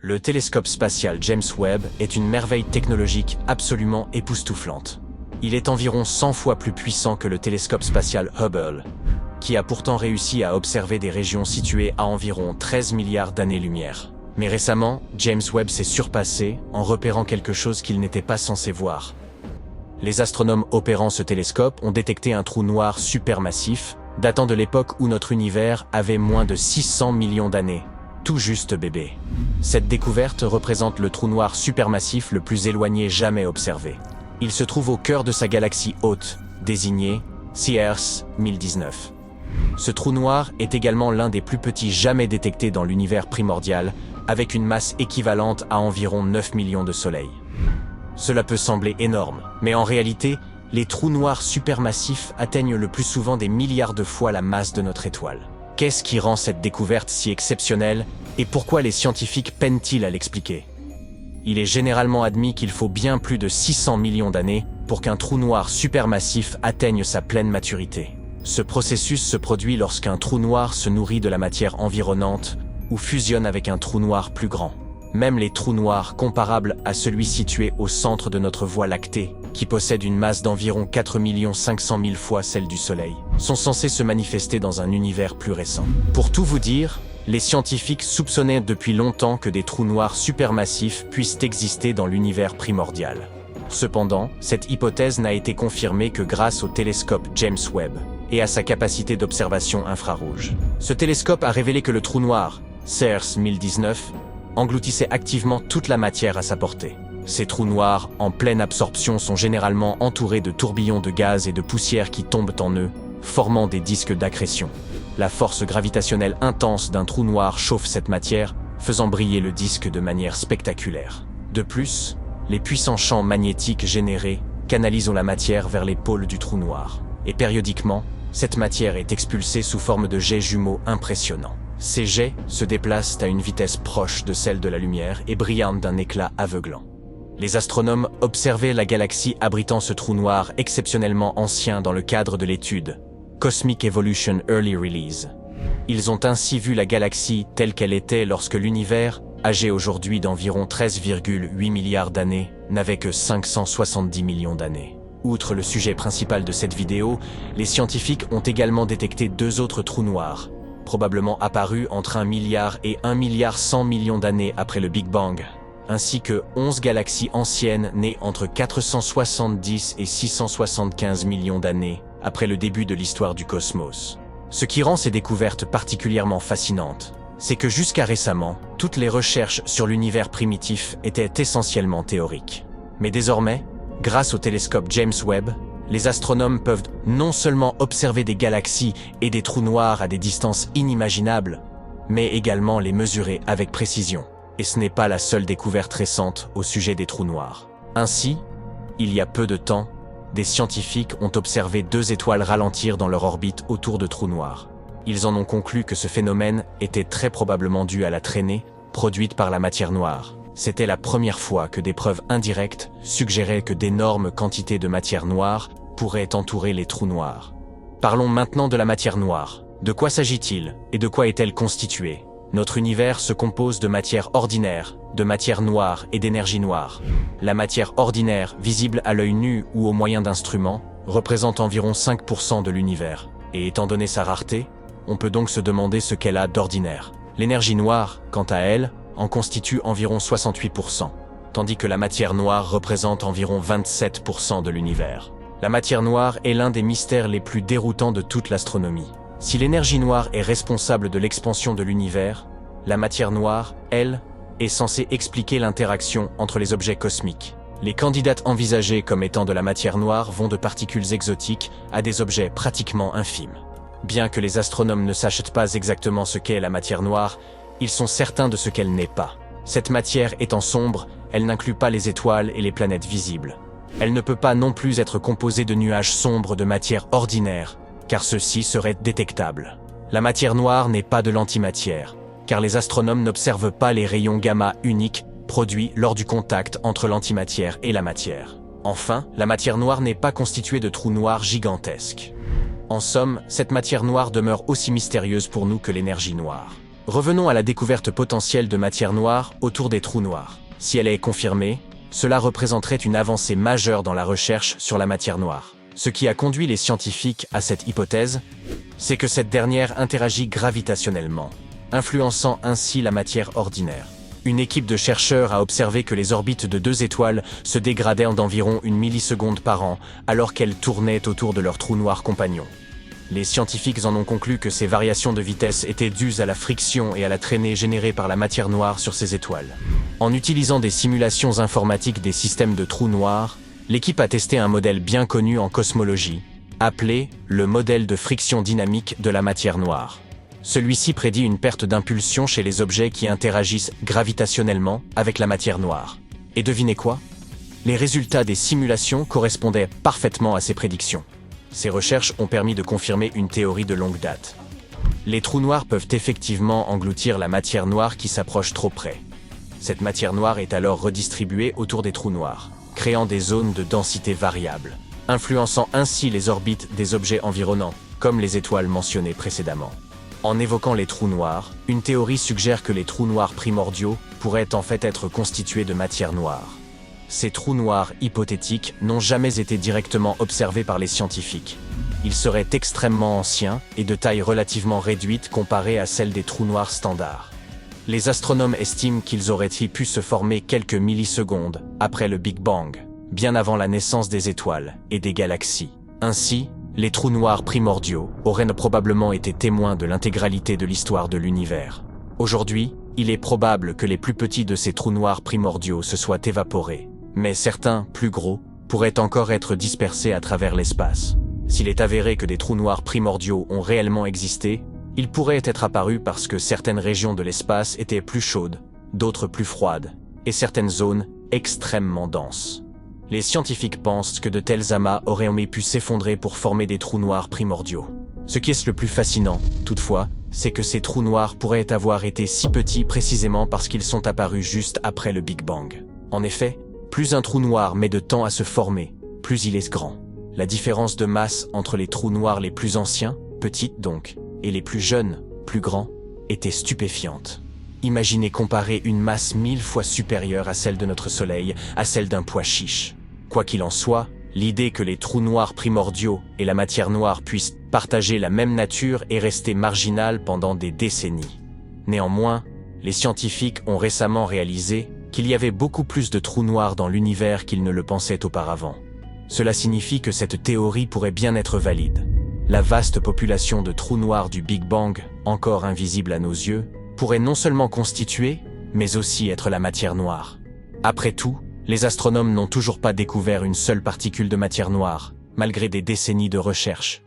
Le télescope spatial James Webb est une merveille technologique absolument époustouflante. Il est environ 100 fois plus puissant que le télescope spatial Hubble, qui a pourtant réussi à observer des régions situées à environ 13 milliards d'années-lumière. Mais récemment, James Webb s'est surpassé en repérant quelque chose qu'il n'était pas censé voir. Les astronomes opérant ce télescope ont détecté un trou noir supermassif, datant de l'époque où notre univers avait moins de 600 millions d'années. Tout juste bébé. Cette découverte représente le trou noir supermassif le plus éloigné jamais observé. Il se trouve au cœur de sa galaxie hôte, désignée CEERS 1019. Ce trou noir est également l'un des plus petits jamais détectés dans l'univers primordial, avec une masse équivalente à environ 9 millions de soleils. Cela peut sembler énorme, mais en réalité, les trous noirs supermassifs atteignent le plus souvent des milliards de fois la masse de notre étoile. Qu'est-ce qui rend cette découverte si exceptionnelle et pourquoi les scientifiques peinent-ils à l'expliquer? Il est généralement admis qu'il faut bien plus de 600 millions d'années pour qu'un trou noir supermassif atteigne sa pleine maturité. Ce processus se produit lorsqu'un trou noir se nourrit de la matière environnante ou fusionne avec un trou noir plus grand. Même les trous noirs comparables à celui situé au centre de notre Voie lactée, qui possède une masse d'environ 4 500 000 fois celle du Soleil, sont censés se manifester dans un univers plus récent. Pour tout vous dire, les scientifiques soupçonnaient depuis longtemps que des trous noirs supermassifs puissent exister dans l'univers primordial. Cependant, cette hypothèse n'a été confirmée que grâce au télescope James Webb et à sa capacité d'observation infrarouge. Ce télescope a révélé que le trou noir, CEERS 1019, engloutissait activement toute la matière à sa portée. Ces trous noirs, en pleine absorption, sont généralement entourés de tourbillons de gaz et de poussière qui tombent en eux, formant des disques d'accrétion. La force gravitationnelle intense d'un trou noir chauffe cette matière, faisant briller le disque de manière spectaculaire. De plus, les puissants champs magnétiques générés canalisent la matière vers les pôles du trou noir. Et périodiquement, cette matière est expulsée sous forme de jets jumeaux impressionnants. Ces jets se déplacent à une vitesse proche de celle de la lumière et brillent d'un éclat aveuglant. Les astronomes observaient la galaxie abritant ce trou noir exceptionnellement ancien dans le cadre de l'étude Cosmic Evolution Early Release. Ils ont ainsi vu la galaxie telle qu'elle était lorsque l'univers, âgé aujourd'hui d'environ 13,8 milliards d'années, n'avait que 570 millions d'années. Outre le sujet principal de cette vidéo, les scientifiques ont également détecté deux autres trous noirs, probablement apparus entre 1 milliard et 1 milliard 100 millions d'années après le Big Bang, ainsi que 11 galaxies anciennes nées entre 470 et 675 millions d'années après le début de l'histoire du cosmos. Ce qui rend ces découvertes particulièrement fascinantes, c'est que jusqu'à récemment, toutes les recherches sur l'univers primitif étaient essentiellement théoriques. Mais désormais, grâce au télescope James Webb, les astronomes peuvent non seulement observer des galaxies et des trous noirs à des distances inimaginables, mais également les mesurer avec précision. Et ce n'est pas la seule découverte récente au sujet des trous noirs. Ainsi, il y a peu de temps, des scientifiques ont observé deux étoiles ralentir dans leur orbite autour de trous noirs. Ils en ont conclu que ce phénomène était très probablement dû à la traînée produite par la matière noire. C'était la première fois que des preuves indirectes suggéraient que d'énormes quantités de matière noire pourraient entourer les trous noirs. Parlons maintenant de la matière noire. De quoi s'agit-il et de quoi est-elle constituée? Notre univers se compose de matière ordinaire, de matière noire et d'énergie noire. La matière ordinaire, visible à l'œil nu ou au moyen d'instruments, représente environ 5% de l'univers. Et étant donné sa rareté, on peut donc se demander ce qu'elle a d'ordinaire. L'énergie noire, quant à elle, en constitue environ 68%, tandis que la matière noire représente environ 27% de l'univers. La matière noire est l'un des mystères les plus déroutants de toute l'astronomie. Si l'énergie noire est responsable de l'expansion de l'univers, la matière noire, elle, est censée expliquer l'interaction entre les objets cosmiques. Les candidates envisagées comme étant de la matière noire vont de particules exotiques à des objets pratiquement infimes. Bien que les astronomes ne sachent pas exactement ce qu'est la matière noire, ils sont certains de ce qu'elle n'est pas. Cette matière étant sombre, elle n'inclut pas les étoiles et les planètes visibles. Elle ne peut pas non plus être composée de nuages sombres de matière ordinaire, car ceux-ci seraient détectables. La matière noire n'est pas de l'antimatière, car les astronomes n'observent pas les rayons gamma uniques produits lors du contact entre l'antimatière et la matière. Enfin, la matière noire n'est pas constituée de trous noirs gigantesques. En somme, cette matière noire demeure aussi mystérieuse pour nous que l'énergie noire. Revenons à la découverte potentielle de matière noire autour des trous noirs. Si elle est confirmée, cela représenterait une avancée majeure dans la recherche sur la matière noire. Ce qui a conduit les scientifiques à cette hypothèse, c'est que cette dernière interagit gravitationnellement, influençant ainsi la matière ordinaire. Une équipe de chercheurs a observé que les orbites de 2 étoiles se dégradaient d'environ 1 milliseconde par an alors qu'elles tournaient autour de leur trou noir compagnon. Les scientifiques en ont conclu que ces variations de vitesse étaient dues à la friction et à la traînée générée par la matière noire sur ces étoiles. En utilisant des simulations informatiques des systèmes de trous noirs, l'équipe a testé un modèle bien connu en cosmologie, appelé le modèle de friction dynamique de la matière noire. Celui-ci prédit une perte d'impulsion chez les objets qui interagissent gravitationnellement avec la matière noire. Et devinez quoi? Les résultats des simulations correspondaient parfaitement à ces prédictions. Ces recherches ont permis de confirmer une théorie de longue date. Les trous noirs peuvent effectivement engloutir la matière noire qui s'approche trop près. Cette matière noire est alors redistribuée autour des trous noirs, créant des zones de densité variable, influençant ainsi les orbites des objets environnants, comme les étoiles mentionnées précédemment. En évoquant les trous noirs, une théorie suggère que les trous noirs primordiaux pourraient en fait être constitués de matière noire. Ces trous noirs hypothétiques n'ont jamais été directement observés par les scientifiques. Ils seraient extrêmement anciens et de taille relativement réduite comparée à celle des trous noirs standards. Les astronomes estiment qu'ils auraient pu se former quelques millisecondes après le Big Bang, bien avant la naissance des étoiles et des galaxies. Ainsi, les trous noirs primordiaux auraient probablement été témoins de l'intégralité de l'histoire de l'univers. Aujourd'hui, il est probable que les plus petits de ces trous noirs primordiaux se soient évaporés, mais certains, plus gros, pourraient encore être dispersés à travers l'espace. S'il est avéré que des trous noirs primordiaux ont réellement existé, ils pourraient être apparus parce que certaines régions de l'espace étaient plus chaudes, d'autres plus froides, et certaines zones extrêmement denses. Les scientifiques pensent que de tels amas auraient pu s'effondrer pour former des trous noirs primordiaux. Ce qui est le plus fascinant, toutefois, c'est que ces trous noirs pourraient avoir été si petits précisément parce qu'ils sont apparus juste après le Big Bang. En effet, plus un trou noir met de temps à se former, plus il est grand. La différence de masse entre les trous noirs les plus anciens, petites donc, et les plus jeunes, plus grands, était stupéfiante. Imaginez comparer une masse 1000 fois supérieure à celle de notre Soleil à celle d'un pois chiche. Quoi qu'il en soit, l'idée que les trous noirs primordiaux et la matière noire puissent partager la même nature est restée marginale pendant des décennies. Néanmoins, les scientifiques ont récemment réalisé qu'il y avait beaucoup plus de trous noirs dans l'univers qu'ils ne le pensaient auparavant. Cela signifie que cette théorie pourrait bien être valide. La vaste population de trous noirs du Big Bang, encore invisible à nos yeux, pourrait non seulement constituer, mais aussi être la matière noire. Après tout, les astronomes n'ont toujours pas découvert une seule particule de matière noire, malgré des décennies de recherche.